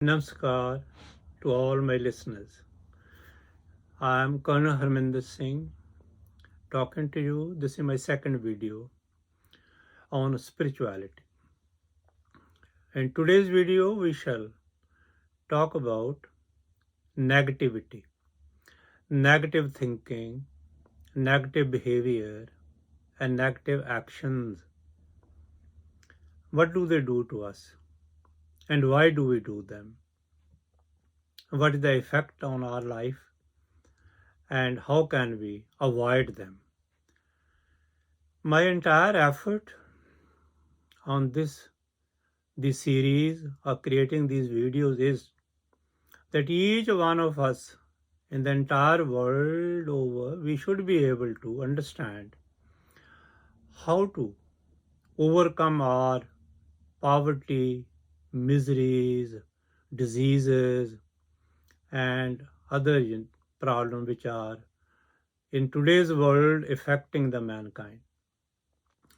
Namaskar to all my listeners. I am Colonel Harminder Singh talking to you. This is my second video on spirituality. In today's video, we shall talk about negativity, negative thinking, negative behavior, and negative actions. What do they do to us? And why do we do them? What is the effect on our life? And how can we avoid them? My entire effort on this series of creating these videos is that each one of us in the entire world over, we should be able to understand how to overcome our poverty, miseries, diseases, and other problems which are in today's world affecting the mankind.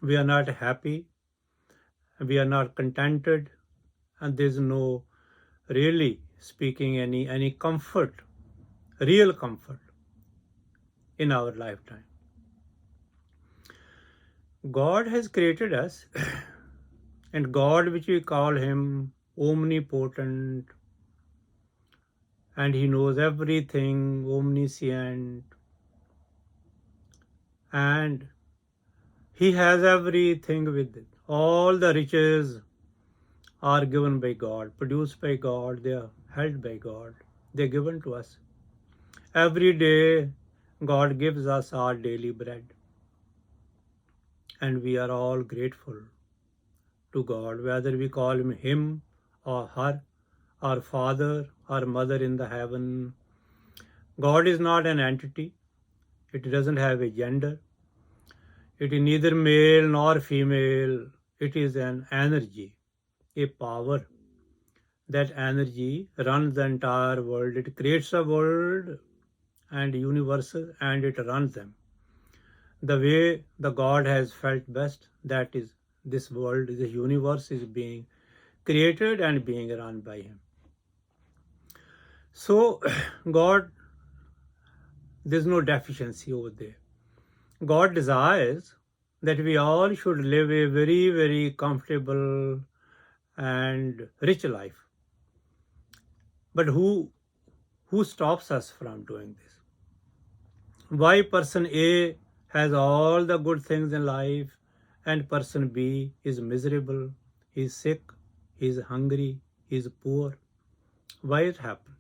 We are not happy, we are not contented, and there's no really speaking any comfort, real comfort in our lifetime. God has created us, and God, which we call him omnipotent, and he knows everything, omniscient, and he has everything with it. All the riches are given by God, produced by God, they are held by God, they are given to us. Every day, God gives us our daily bread, and we are all grateful to God, whether we call him or her, our father, our mother in the heaven. God is not an entity, it doesn't have a gender, it is neither male nor female, it is an energy, a power. That energy runs the entire world, it creates a world and universes and it runs them. The way the God has felt best, that is, this world, this universe is being created and being run by him. So, God, there's no deficiency over there. God desires that we all should live a very, very comfortable and rich life. But who stops us from doing this? Why person A has all the good things in life and person B is miserable, he's sick, he's hungry, he's poor? Why it happens?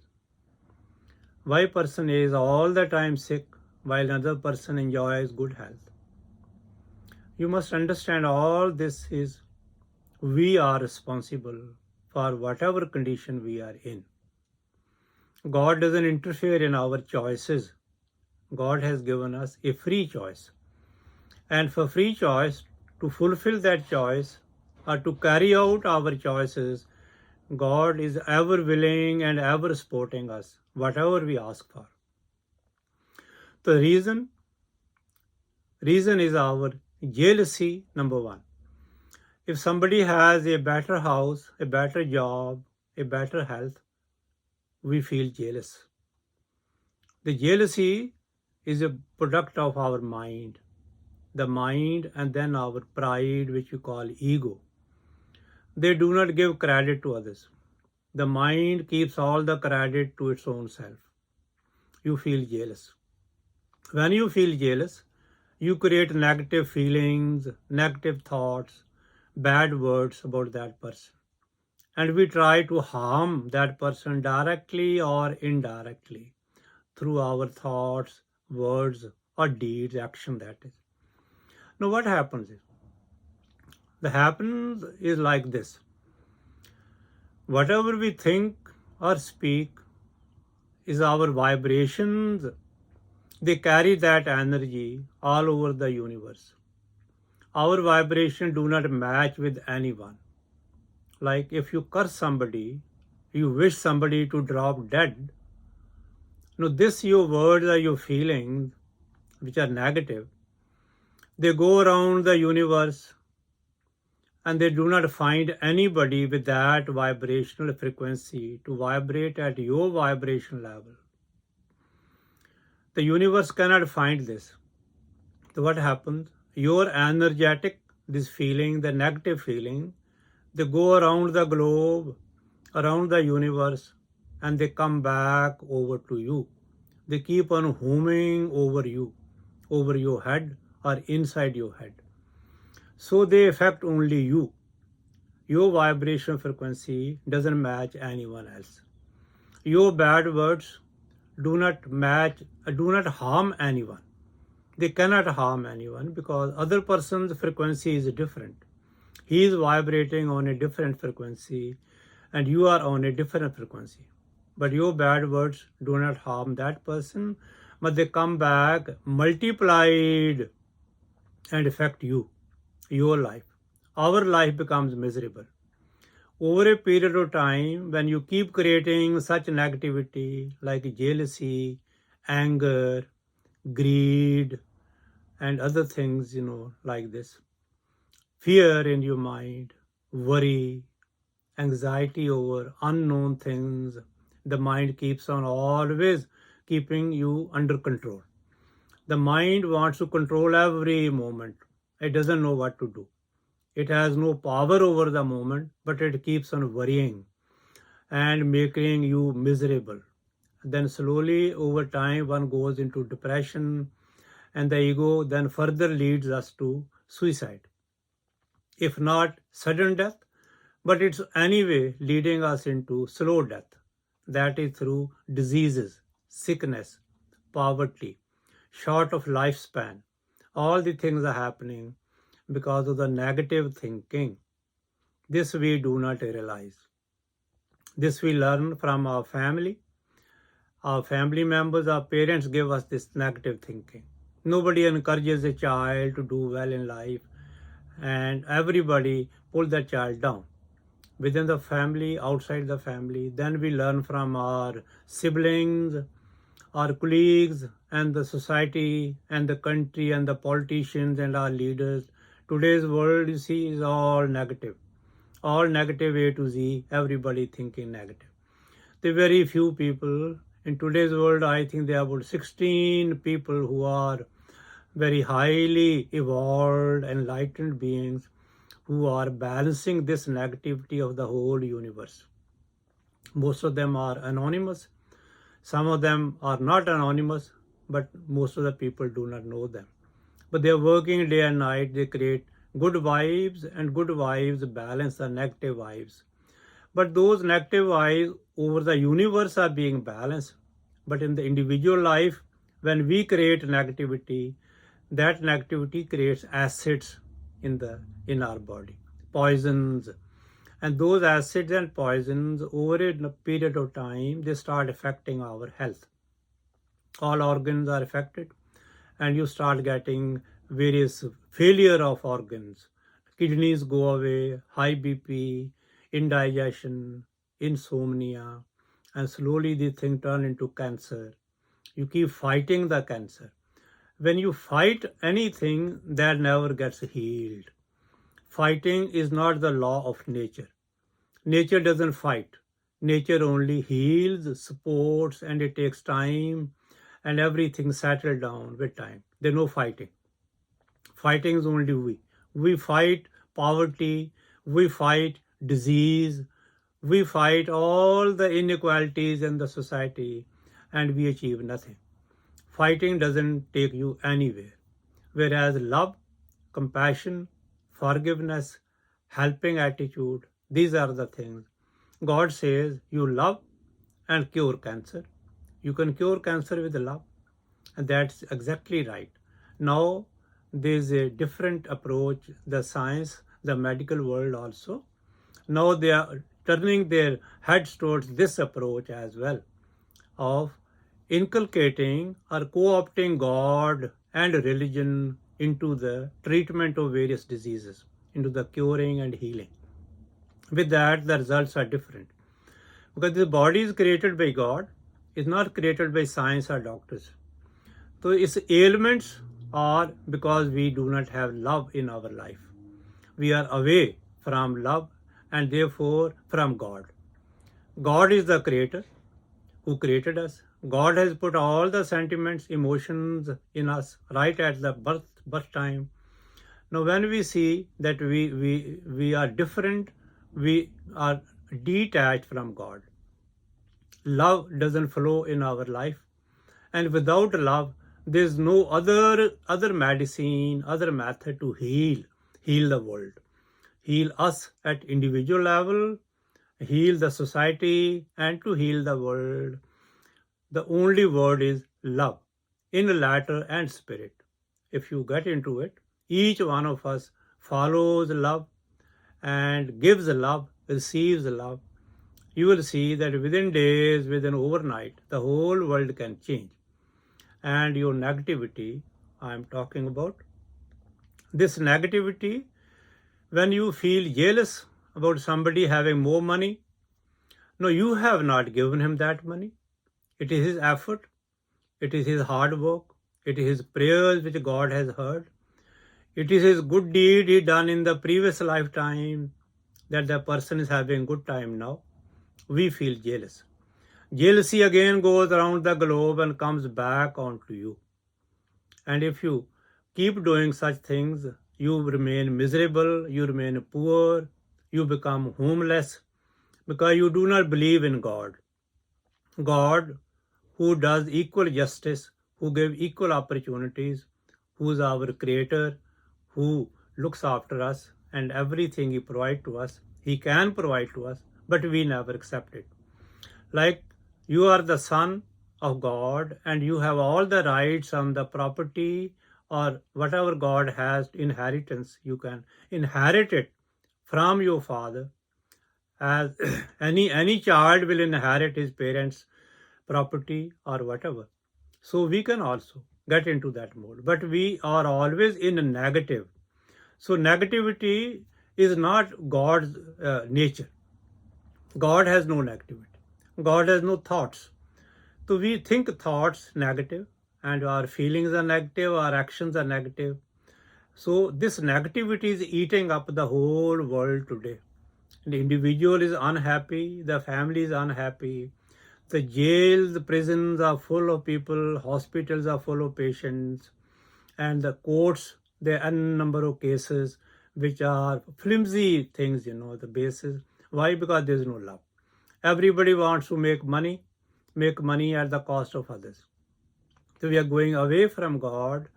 Why person A is all the time sick while another person enjoys good health? You must understand all this is we are responsible for whatever condition we are in. God doesn't interfere in our choices. God has given us a free choice. And for free choice, to fulfill that choice or to carry out our choices, God is ever willing and ever supporting us, whatever we ask for. The reason is our jealousy, number one. If somebody has a better house, a better job, a better health, we feel jealous. The jealousy is a product of our mind. The mind and then our pride, which we call ego. They do not give credit to others. The mind keeps all the credit to its own self. You feel jealous. When you feel jealous, you create negative feelings, negative thoughts, bad words about that person. And we try to harm that person directly or indirectly through our thoughts, words, or deeds, action that is. Now what happens is, like this. Whatever we think or speak is our vibrations. They carry that energy all over the universe. Our vibration do not match with anyone. Like if you curse somebody, you wish somebody to drop dead. Now this your words or your feelings, which are negative, they go around the universe and they do not find anybody with that vibrational frequency to vibrate at your vibration level. The universe cannot find this. So what happens? Your energetic, this feeling, the negative feeling, they go around the globe, around the universe, and they come back over to you. They keep on humming over you, over your head or inside your head. So they affect only you. Your vibration frequency doesn't match anyone else. Your bad words do not harm anyone. They cannot harm anyone because other person's frequency is different. He is vibrating on a different frequency and you are on a different frequency. But your bad words do not harm that person, but they come back multiplied and affect you, your life. Our life becomes miserable. Over a period of time, when you keep creating such negativity like jealousy, anger, greed, and other things, like this, fear in your mind, worry, anxiety over unknown things, the mind keeps on always keeping you under control. The mind wants to control every moment. It doesn't know what to do. It has no power over the moment, but it keeps on worrying and making you miserable. Then slowly over time one goes into depression and the ego then further leads us to suicide. If not sudden death, but it's anyway leading us into slow death. That is through diseases, sickness, poverty, short of lifespan. All the things are happening because of the negative thinking. This we do not realize. This we learn from our family. Our family members, our parents give us this negative thinking. Nobody encourages a child to do well in life, and everybody pull the child down. Within the family, outside the family, then we learn from our siblings, our colleagues, and the society, and the country, and the politicians, and our leaders. Today's world, you see, is all negative. All negative A to Z, everybody thinking negative. There are very few people. In today's world, I think there are about 16 people who are very highly evolved, enlightened beings who are balancing this negativity of the whole universe. Most of them are anonymous. Some of them are not anonymous, but most of the people do not know them. But they are working day and night. They create good vibes, and good vibes balance the negative vibes. But those negative vibes over the universe are being balanced. But in the individual life, when we create negativity, that negativity creates acids in our body, poisons. And those acids and poisons over a period of time, they start affecting our health. All organs are affected, and you start getting various failure of organs. Kidneys go away, high BP, indigestion, insomnia, and slowly these things turn into cancer. You keep fighting the cancer. When you fight anything, that never gets healed. Fighting is not the law of nature. Nature doesn't fight. Nature only heals, supports, and it takes time, and everything settles down with time. There's no fighting. Fighting is only we. We fight poverty, we fight disease, we fight all the inequalities in the society, and we achieve nothing. Fighting doesn't take you anywhere. Whereas love, compassion, forgiveness, helping attitude, these are the things. God says you love and cure cancer. You can cure cancer with love. And that's exactly right. Now, there's a different approach, the science, the medical world also. Now they are turning their heads towards this approach as well of inculcating or co-opting God and religion into the treatment of various diseases, into the curing and healing. With that, the results are different. Because the body is created by God, it's not created by science or doctors. So its ailments are because we do not have love in our life. We are away from love and therefore from God. God is the creator who created us. God has put all the sentiments, emotions in us right at the birth time. Now, when we see that we are different, we are detached from God. Love doesn't flow in our life, and without love, there's no other medicine, other method to heal the world, heal us at individual level, heal the society, and to heal the world. The only word is love, in letter and spirit. If you get into it, each one of us follows love and gives love, receives love. You will see that within days, within overnight, the whole world can change. And your negativity, I'm talking about, this negativity, when you feel jealous about somebody having more money, no, you have not given him that money. It is his effort, it is his hard work, it is his prayers which God has heard. It is his good deed he done in the previous lifetime that the person is having good time now. We feel jealous. Jealousy again goes around the globe and comes back onto you. And if you keep doing such things, you remain miserable, you remain poor, you become homeless because you do not believe in God. God, who does equal justice, who gives equal opportunities, who is our creator, who looks after us and everything he provides to us, he can provide to us, but we never accept it. Like you are the son of God and you have all the rights on the property or whatever God has inheritance, you can inherit it from your father, as any child will inherit his parents' property or whatever. So we can also get into that mode, but we are always in a negative. So negativity is not God's nature. God has no negativity. God has no thoughts. So we think thoughts negative and our feelings are negative, our actions are negative. So this negativity is eating up the whole world today. The individual is unhappy, the family is unhappy, the jails, the prisons are full of people, hospitals are full of patients, and the courts, there are a number of cases which are flimsy things, the basis. Why? Because there is no love. Everybody wants to make money at the cost of others. So we are going away from God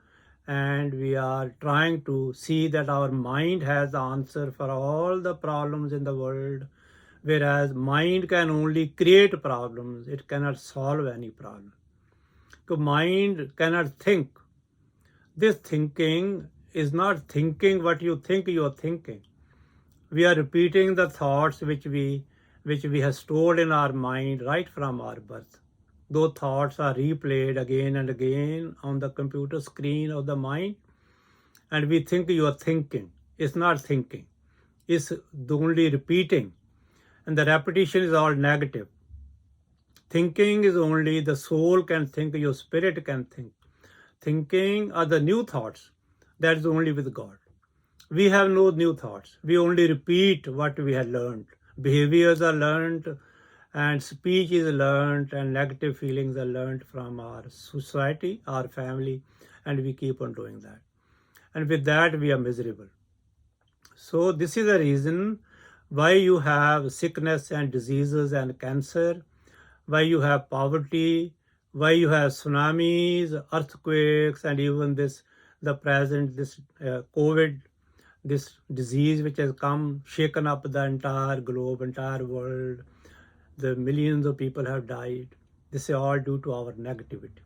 and we are trying to see that our mind has the answer for all the problems in the world, whereas mind can only create problems, it cannot solve any problem. So mind cannot think. This thinking is not thinking what you think you are thinking. We are repeating the thoughts which we have stored in our mind right from our birth. Those thoughts are replayed again and again on the computer screen of the mind, and we think you are thinking. It's not thinking. It's only repeating, and the repetition is all negative. Thinking is only the soul can think, your spirit can think. Thinking are the new thoughts. That is only with God. We have no new thoughts. We only repeat what we have learned. Behaviors are learned, and speech is learned, and negative feelings are learned from our society, our family, and we keep on doing that. And with that, we are miserable. So this is the reason why you have sickness and diseases and cancer, why you have poverty, why you have tsunamis, earthquakes, and even this COVID, this disease which has come, shaken up the entire globe, entire world. The millions of people have died. This is all due to our negativity.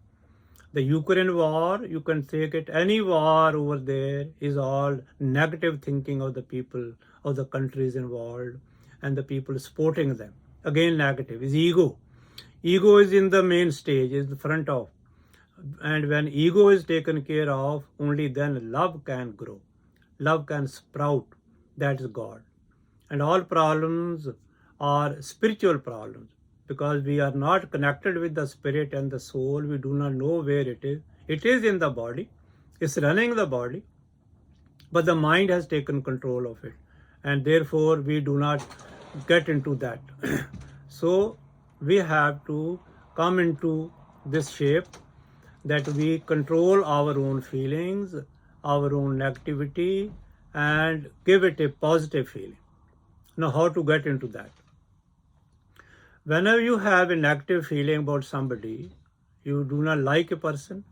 The Ukraine war, you can take it, any war over there is all negative thinking of the people, of the countries involved, and the people supporting them. Again, negative is ego. Ego is in the main stage, is the front of. And when ego is taken care of, only then love can grow. Love can sprout. That is God. And all problems are spiritual problems because we are not connected with the spirit and the soul. We do not know where it is. It is in the body. It's running the body. But the mind has taken control of it. and therefore we do not get into that. So we have to come into this shape that we control our own feelings, our own negativity, and give it a positive feeling. Now, how to get into that? Whenever you have a negative feeling about somebody, you do not like a person,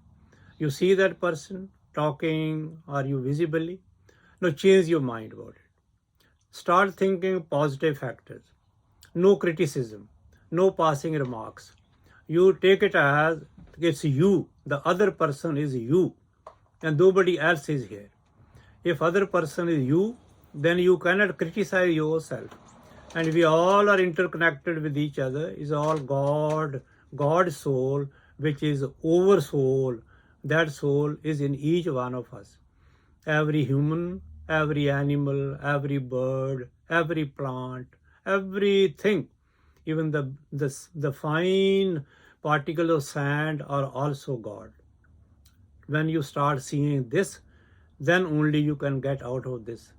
you see that person talking or you visibly, now change your mind about it. Start thinking positive factors. No criticism, no passing remarks. You take it as it's you, the other person is you, and nobody else is here. If other person is you, then you cannot criticize yourself. And we all are interconnected with each other. Is all God, God's soul, which is over soul. That soul is in each one of us. Every human, every animal, every bird, every plant, everything, even the fine particles of sand are also God. When you start seeing this, then only you can get out of this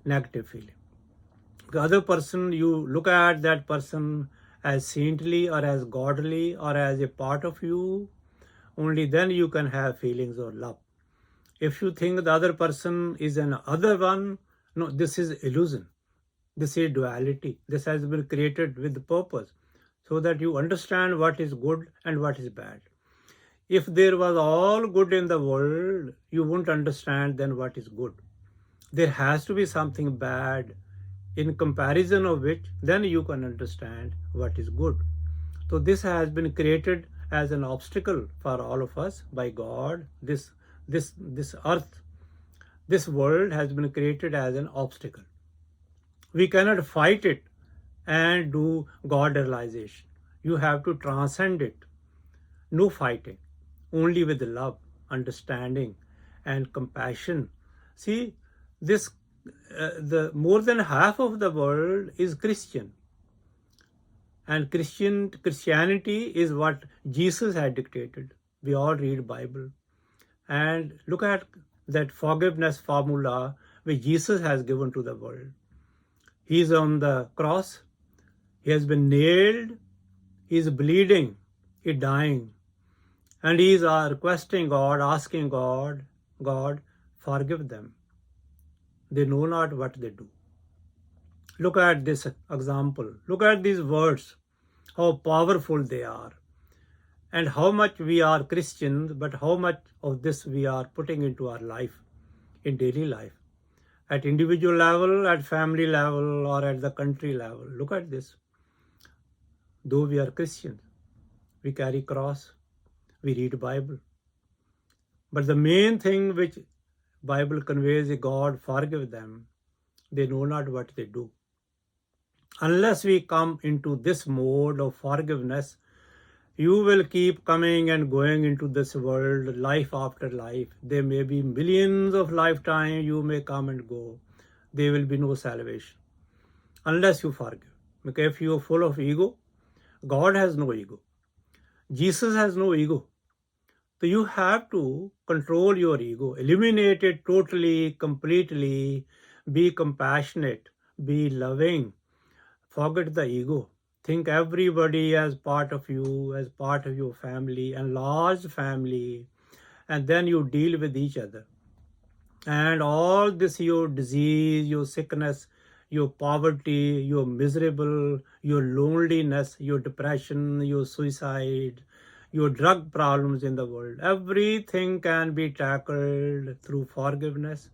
negative feeling. The other person, you look at that person as saintly or as godly or as a part of you, only then you can have feelings of love. If you think the other person is an other one, no, this is illusion. This is duality. This has been created with purpose so that you understand what is good and what is bad. If there was all good in the world, you won't understand then what is good. There has to be something bad in comparison of which then you can understand what is good. So this has been created as an obstacle for all of us by God. This earth, this world has been created as an obstacle. We cannot fight it and do God realization. You have to transcend it. No fighting, only with love, understanding, and compassion. See, this the more than half of the world is Christian, and Christianity is what Jesus had dictated. We all read Bible, and look at that forgiveness formula which Jesus has given to the world. He is on the cross. He has been nailed. He is bleeding. He is dying. And he is requesting God, asking God, God, forgive them. They know not what they do. Look at this example. Look at these words, how powerful they are. And how much we are Christians, but how much of this we are putting into our life, in daily life. At individual level, at family level, or at the country level. Look at this. Though we are Christians, we carry cross, we read Bible. But the main thing which Bible conveys is God forgive them. They know not what they do. Unless we come into this mode of forgiveness, you will keep coming and going into this world life after life. There may be millions of lifetimes you may come and go. There will be no salvation unless you forgive. Because if you are full of ego, God has no ego. Jesus has no ego. So you have to control your ego, eliminate it totally, completely, be compassionate, be loving, forget the ego. Think everybody as part of you, as part of your family, and large family, and then you deal with each other. And all this, your disease, your sickness, your poverty, your miserable, your loneliness, your depression, your suicide, your drug problems in the world, everything can be tackled through forgiveness,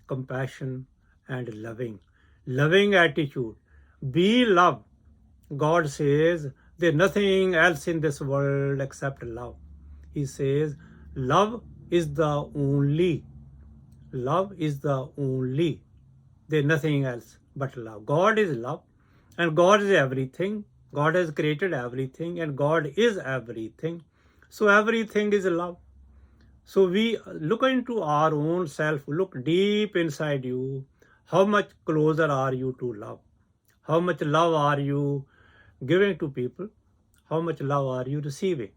compassion, and loving attitude. Be love. God says there's nothing else in this world except love. He says love is the only. Love is the only. There's nothing else but love. God is love, and God is everything. God has created everything, and God is everything. So everything is love. So we look into our own self, look deep inside you. How much closer are you to love? How much love are you giving to people? How much love are you receiving?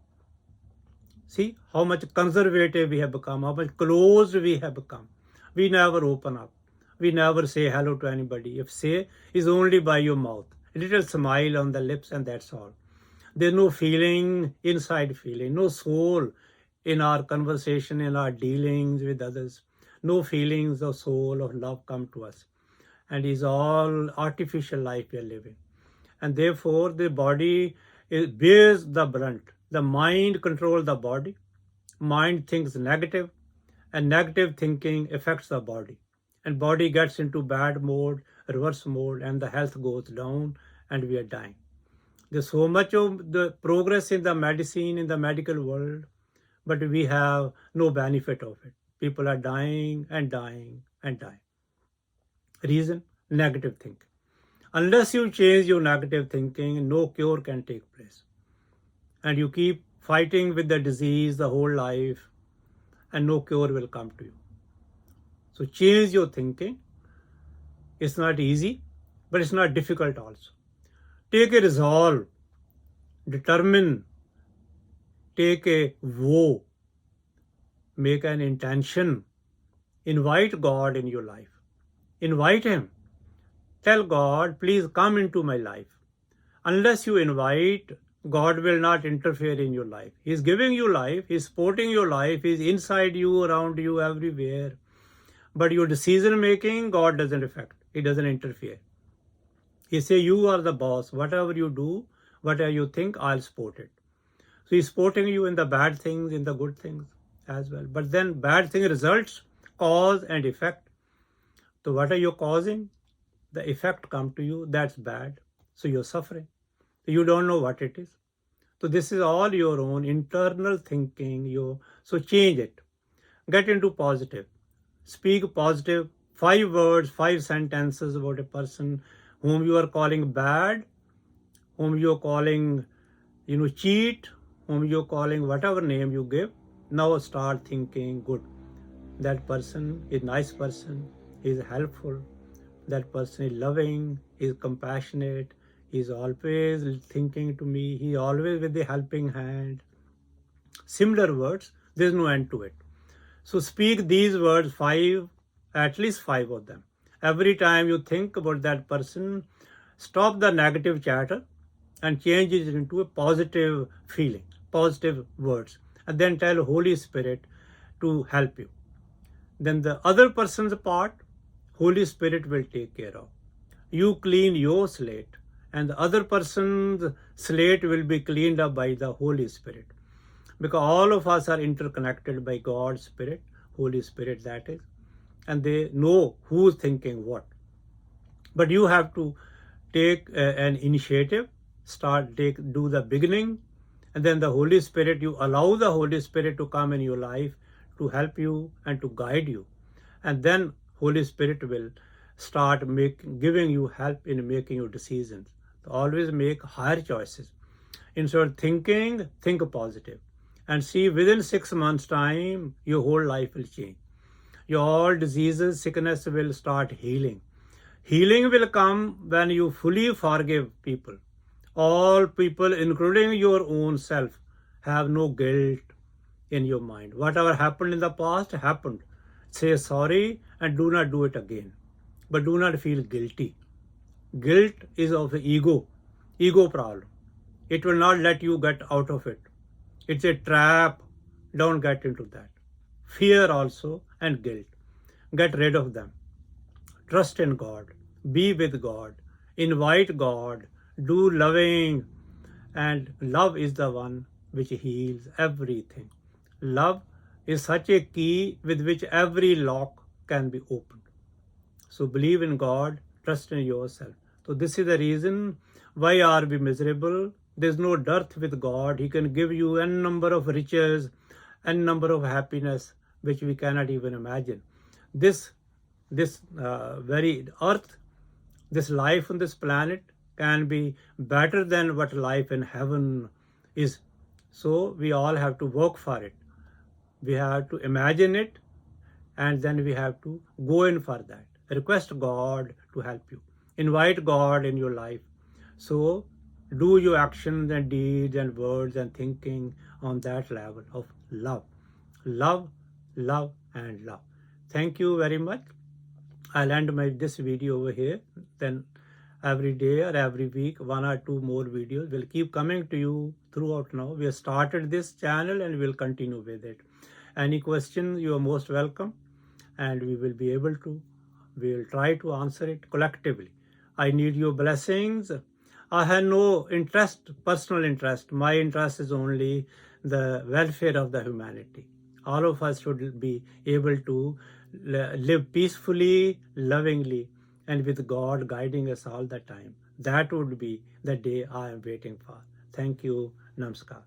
See how much conservative we have become, how much closed we have become. We never open up. we never say hello to anybody. If say, is only by your mouth. A little smile on the lips, and that's all. There's no feeling, inside feeling, no soul in our conversation, in our dealings with others. No feelings of soul, of love come to us. And it's all artificial life we are living. And therefore, the body bears the brunt. The mind controls the body. Mind thinks negative, and negative thinking affects the body. And body gets into bad mode, reverse mode, and the health goes down, and we are dying. There's so much of the progress in the medicine, in the medical world, but we have no benefit of it. People are dying and dying and dying. Reason? Negative thinking. Unless you change your negative thinking, no cure can take place. And you keep fighting with the disease the whole life, and no cure will come to you. So change your thinking. It's not easy, but it's not difficult also. Take a resolve, determine, take a vow, make an intention, invite God in your life. Invite Him. Tell God, please come into my life. Unless you invite, God will not interfere in your life. He's giving you life, He's supporting your life, He's inside you, around you, everywhere. But your decision making, God doesn't affect. He doesn't interfere. He say, you are the boss. Whatever you do, whatever you think, I'll support it. So He's supporting you in the bad things, in the good things as well. But then bad thing results, cause and effect. So what are you causing? The effect come to you, that's bad. So you're suffering. You don't know what it is. So this is all your own internal thinking. So change it. Get into positive. Speak positive. 5 words, 5 sentences about a person whom you are calling bad, whom you are calling, cheat, whom you are calling whatever name you give. Now start thinking good. That person is nice person, is helpful. That person is loving, is compassionate, is always thinking to me, he always with the helping hand. Similar words, there's no end to it. So speak these words, 5, at least 5 of them. Every time you think about that person, stop the negative chatter and change it into a positive feeling, positive words. And then tell Holy Spirit to help you. Then the other person's part, Holy Spirit will take care of. You clean your slate, and the other person's slate will be cleaned up by the Holy Spirit. Because all of us are interconnected by God's Spirit, Holy Spirit that is, and they know who's thinking what. But you have to take an initiative, do the beginning, and then the Holy Spirit, you allow the Holy Spirit to come in your life to help you and to guide you. And then Holy Spirit will start giving you help in making your decisions. Always make higher choices. Instead of thinking, think positive. And see, within 6 months' time, your whole life will change. Your all diseases, sickness will start healing. Healing will come when you fully forgive people. All people, including your own self, have no guilt in your mind. Whatever happened in the past, happened. Say sorry and do not do it again. But do not feel guilty. Guilt is of the ego problem. It will not let you get out of it. It's a trap. Don't get into that. Fear also and guilt. Get rid of them. Trust in God. Be with God. Invite God. Do loving. And love is the one which heals everything. Love is such a key with which every lock can be opened. So believe in God, trust in yourself. So this is the reason why are we miserable. There's no dearth with God. He can give you n number of riches, n number of happiness, which we cannot even imagine. This very earth, this life on this planet can be better than what life in heaven is. So we all have to work for it. We have to imagine it, and then we have to go in for that. Request God to help you. Invite God in your life. So do your actions and deeds and words and thinking on that level of love. Love, love, and love. Thank you very much. I'll end this video over here. Then every day or every week, 1 or 2 more videos will keep coming to you throughout now. We have started this channel and we'll continue with it. Any question, you are most welcome, and we will try to answer it collectively. I need your blessings. I have no personal interest. My interest is only the welfare of the humanity. All of us should be able to live peacefully, lovingly, and with God guiding us all the time. That would be the day I am waiting for. Thank you. Namaskar.